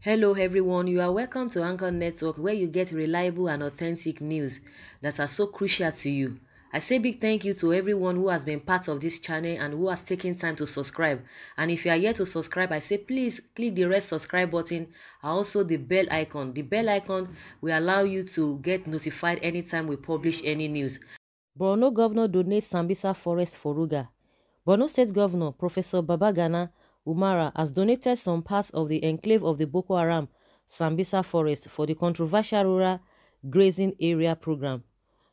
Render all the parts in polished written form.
Hello everyone, you are welcome to Anchor Network where you get reliable and authentic news that are so crucial to you. I say big thank you to everyone who has been part of this channel and who has taken time to subscribe. And if you are yet to subscribe, I say please click the red subscribe button and also the bell icon. The bell icon will allow you to get notified anytime we publish any news. Borno Governor donates Sambisa forest for Ruga. Borno State Governor Professor Babagana Umara has donated some parts of the enclave of the Boko Haram Sambisa forest for the controversial rural grazing area program.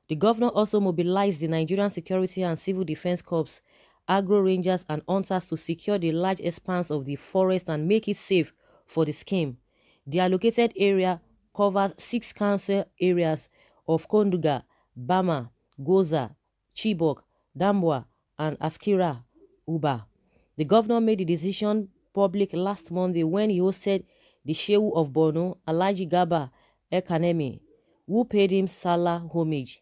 The governor also mobilized the Nigerian Security and Civil Defense Corps, agro rangers and hunters to secure the large expanse of the forest and make it safe for the scheme. The allocated area covers 6 council areas of Konduga, Bama, Goza, Chibok, Dambwa, and Askira Uba. The governor made the decision public last Monday when he hosted the Shehu of Borno, Alhaji Garba Ekanemi, who paid him Salah homage.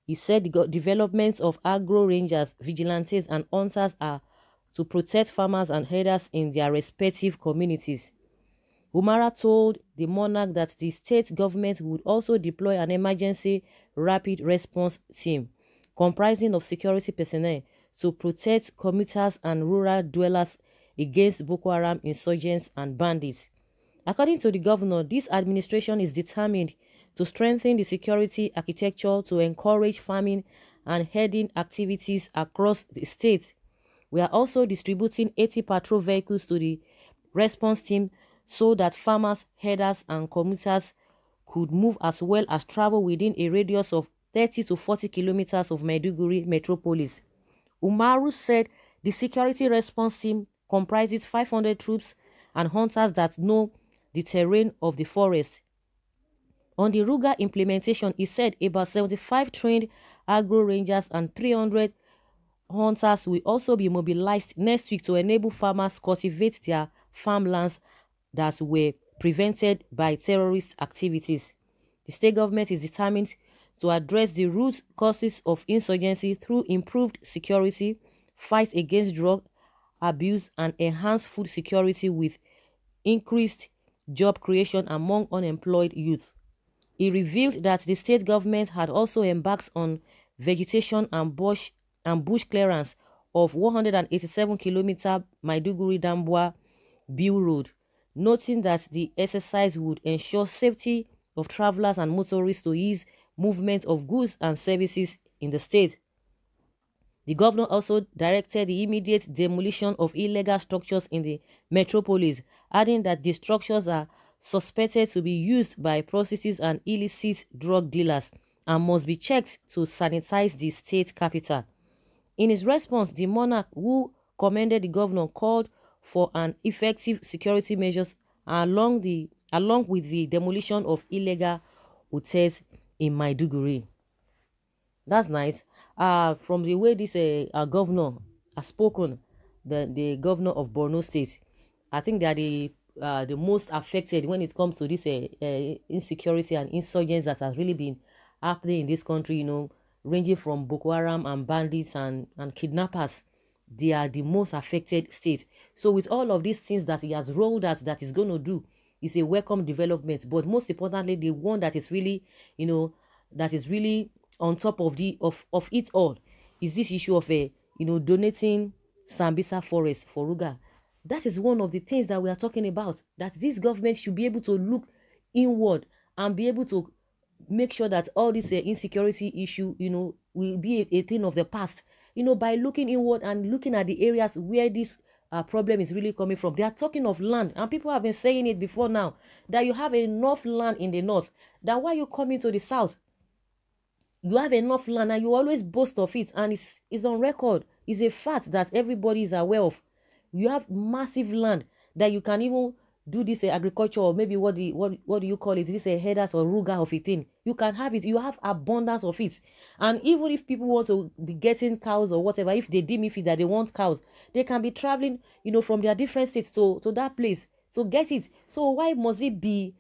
He said the developments of agro rangers, vigilantes, and hunters are to protect farmers and herders in their respective communities. Umara told the monarch that the state government would also deploy an emergency rapid response team comprising of security personnel to protect commuters and rural dwellers against Boko Haram insurgents and bandits. According to the governor, this administration is determined to strengthen the security architecture to encourage farming and herding activities across the state. We are also distributing 80 patrol vehicles to the response team so that farmers, herders, and commuters could move as well as travel within a radius of 30 to 40 kilometers of Maiduguri metropolis. Umaru said the security response team comprises 500 troops and hunters that know the terrain of the forest. On the Ruga implementation, he said about 75 trained agro rangers and 300 hunters will also be mobilized next week to enable farmers cultivate their farmlands that were prevented by terrorist activities. The state government is determined to address the root causes of insurgency through improved security, fight against drug abuse, and enhanced food security with increased job creation among unemployed youth. He revealed that the state government had also embarked on vegetation and bush clearance of 187-kilometer Maiduguri-Dambwa Bill Road, noting that the exercise would ensure safety of travelers and motorists to ease movement of goods and services in the state. The governor also directed the immediate demolition of illegal structures in the metropolis, adding that the structures are suspected to be used by prostitutes and illicit drug dealers and must be checked to sanitize the state capital. In his response, the monarch, who commended the governor, called for an effective security measures along with the demolition of illegal hotels in Maiduguri. That's nice. From the way this governor has spoken, the governor of Borno State, I think they are the most affected when it comes to this insecurity and insurgents that has really been happening in this country, ranging from Boko Haram and bandits and kidnappers. They are the most affected state. So with all of these things that he has rolled out that he's going to do, is a welcome development. But most importantly, the one that is really, on top of it all is this issue of donating Sambisa forest for Ruga. That is one of the things that we are talking about, that this government should be able to look inward and be able to make sure that all this insecurity issue, will be a thing of the past, by looking inward and looking at the areas where this problem is really coming from. They are talking of land, and people have been saying it before now, that you have enough land in the north, then why you coming to the south? You have enough land and you always boast of it, and it's on record. It's a fact that everybody is aware of. You have massive land that you can even do this agriculture, or maybe what do you call it, this headers or Ruga of a thing. You can have it. You have abundance of it. And even if people want to be getting cows or whatever, if they deem it that they want cows, they can be traveling, from their different states to that place to get it. So why must it be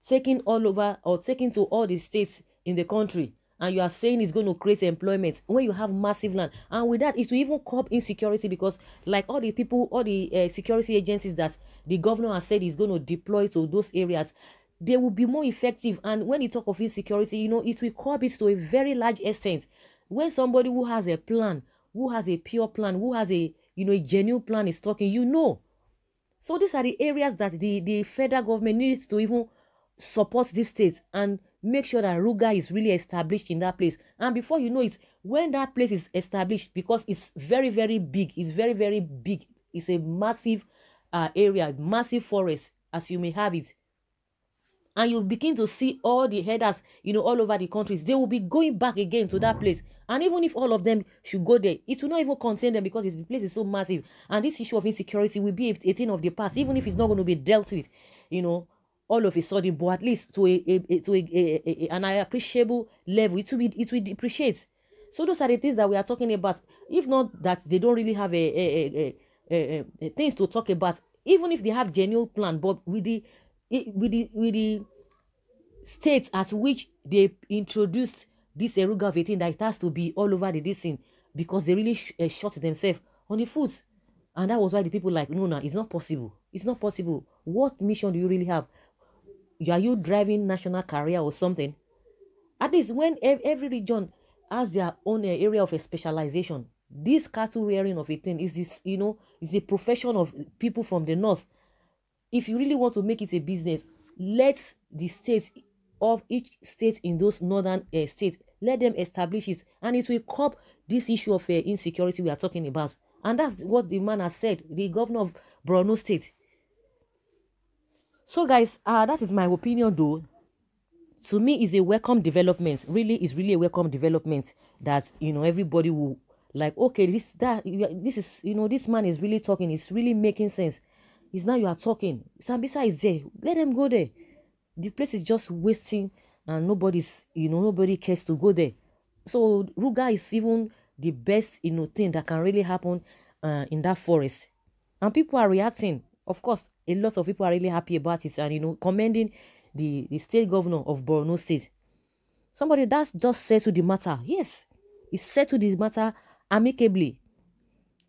taken all over, or taken to all the states in the country, and you are saying it's going to create employment when you have massive land. And with that, it will even curb insecurity, because like all the people, all the security agencies that the governor has said is going to deploy to those areas, they will be more effective. And when you talk of insecurity, you know, it will curb it to a very large extent. When somebody who has a plan, who has a pure plan, who has a, you know, a genuine plan is talking, you know. So these are the areas that the federal government needs to even support this state and make sure that Ruga is really established in that place. And before you know it, when that place is established, because it's very, very big, it's very, very big, it's a massive area, massive forest, as you may have it, and you begin to see all the headers, you know, all over the countries, they will be going back again to that place. And even if all of them should go there, it will not even contain them, because the place is so massive. And this issue of insecurity will be a thing of the past, even if it's not going to be dealt with, you know, all of a sudden, but at least to an appreciable level, it will depreciate. So those are the things that we are talking about. If not that they don't really have things to talk about, even if they have genuine plan, but with the states at which they introduced this Ruga of a thing, that it has to be all over the distance, because they really shot themselves on the foot. And that was why the people like, no, it's not possible. It's not possible. What mission do you really have? Are you driving national career or something? At least when every region has their own area of a specialization, this cattle rearing of a thing is this, you know, is a profession of people from the north. If you really want to make it a business, let the states of each state in those northern states, let them establish it, and it will curb this issue of insecurity we are talking about. And that's what the man has said, the governor of Borno State. So guys, that is my opinion though. To me, it's a welcome development. Really, it's really a welcome development that, you know, everybody will like, okay, this is, you know, this man is really talking. It's really making sense. It's now you are talking. Sambisa is there. Let them go there. The place is just wasting, and nobody's, you know, nobody cares to go there. So Ruga is even the best, you know, thing that can really happen in that forest. And people are reacting. Of course, a lot of people are really happy about it, and, you know, commending the state governor of Borno State. Somebody that's just settled the matter. Yes, he settled the matter amicably.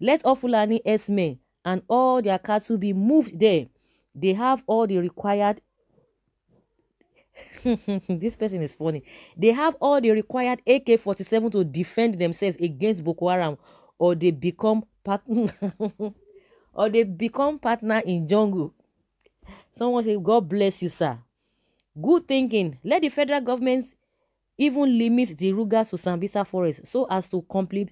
Let all Fulani S-men and all their cattle be moved there. They have all the required this person is funny. They have all the required AK-47 to defend themselves against Boko Haram, or they become partner or they become partner in jungle. Someone say, God bless you, sir. Good thinking. Let the federal government even limit the Ruga to Sambisa forest, so as to complete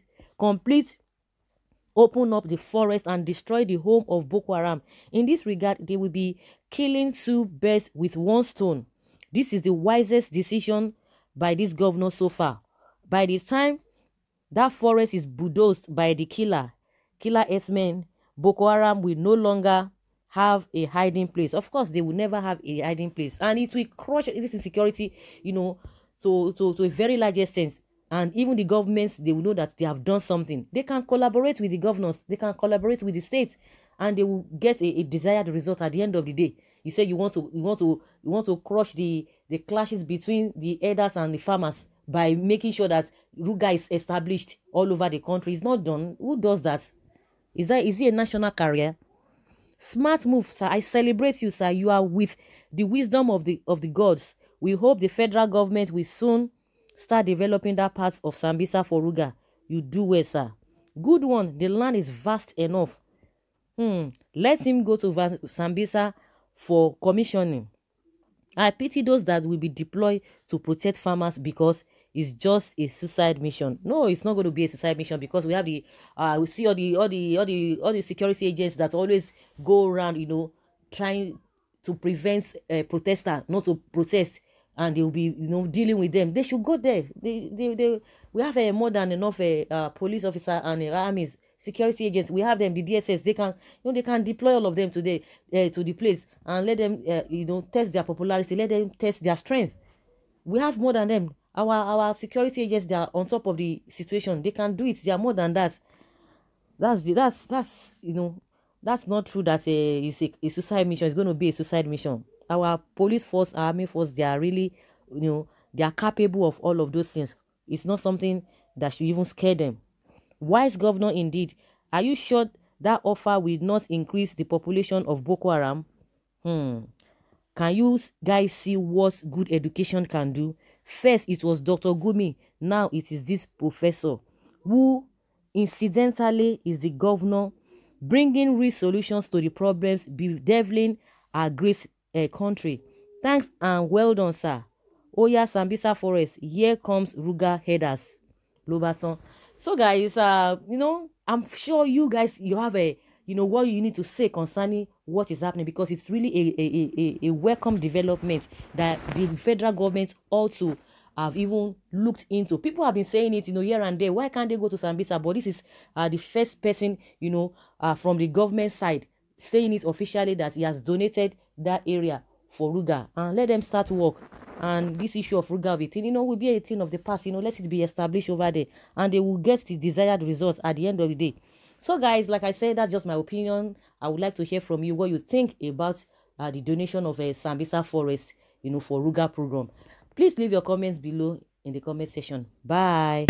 open up the forest and destroy the home of Boko Haram. In this regard, they will be killing two birds with one stone. This is the wisest decision by this governor so far. By the time that forest is bulldozed by the killer S-men, Boko Haram will no longer have a hiding place. Of course, they will never have a hiding place. And it will crush this insecurity, you know, to a very large extent. And even the governments, they will know that they have done something. They can collaborate with the governors. They can collaborate with the states, and they will get a desired result at the end of the day. You say you want to crush the clashes between the herders and the farmers by making sure that Ruga is established all over the country. It's not done. Who does that? Is it a national career? Smart move, sir. I celebrate you, sir. You are with the wisdom of the gods. We hope the federal government will soon start developing that part of Sambisa for Ruga. You do well, sir. Good one. The land is vast enough. Let him go to Sambisa for commissioning. I pity those that will be deployed to protect farmers, because it's just a suicide mission. No, it's not going to be a suicide mission, because we have the we see all the security agents that always go around, you know, trying to prevent protesters not to protest, and they will be, you know, dealing with them. They should go there. We have more than enough police officer and armies, security agents. We have them, the DSS. They can, you know, they can deploy all of them to the place and let them, you know, test their popularity. Let them test their strength. We have more than them. Our security agents, they are on top of the situation. They can do it. They are more than that. That's you know, that's not true. That it's a suicide mission. It's going to be a suicide mission. Our police force, our army force, they are really, you know, they are capable of all of those things. it's not something that should even scare them. Wise governor indeed. Are you sure that offer will not increase the population of Boko Haram? Can you guys see what good education can do? First, it was Dr. Gumi. Now it is this professor who incidentally is the governor, bringing real solutions to the problems bedeviling our great country. Thanks and well done, sir. Oya Sambisa Forest, here comes Ruga headers. Lobaton. So guys, I'm sure you guys, you have what you need to say concerning what is happening, because it's really a welcome development that the federal government also have even looked into. People have been saying it, here and there. Why can't they go to Sambisa? But this is the first person, from the government side saying it officially that he has donated that area for Ruga, and let them start work. And this issue of Ruga of a thing, will be a thing of the past. Let it be established over there, and they will get the desired results at the end of the day. So guys, like I said, that's just my opinion. I would like to hear from you what you think about the donation of a Sambisa Forest, for Ruga program. Please leave your comments below in the comment section. Bye.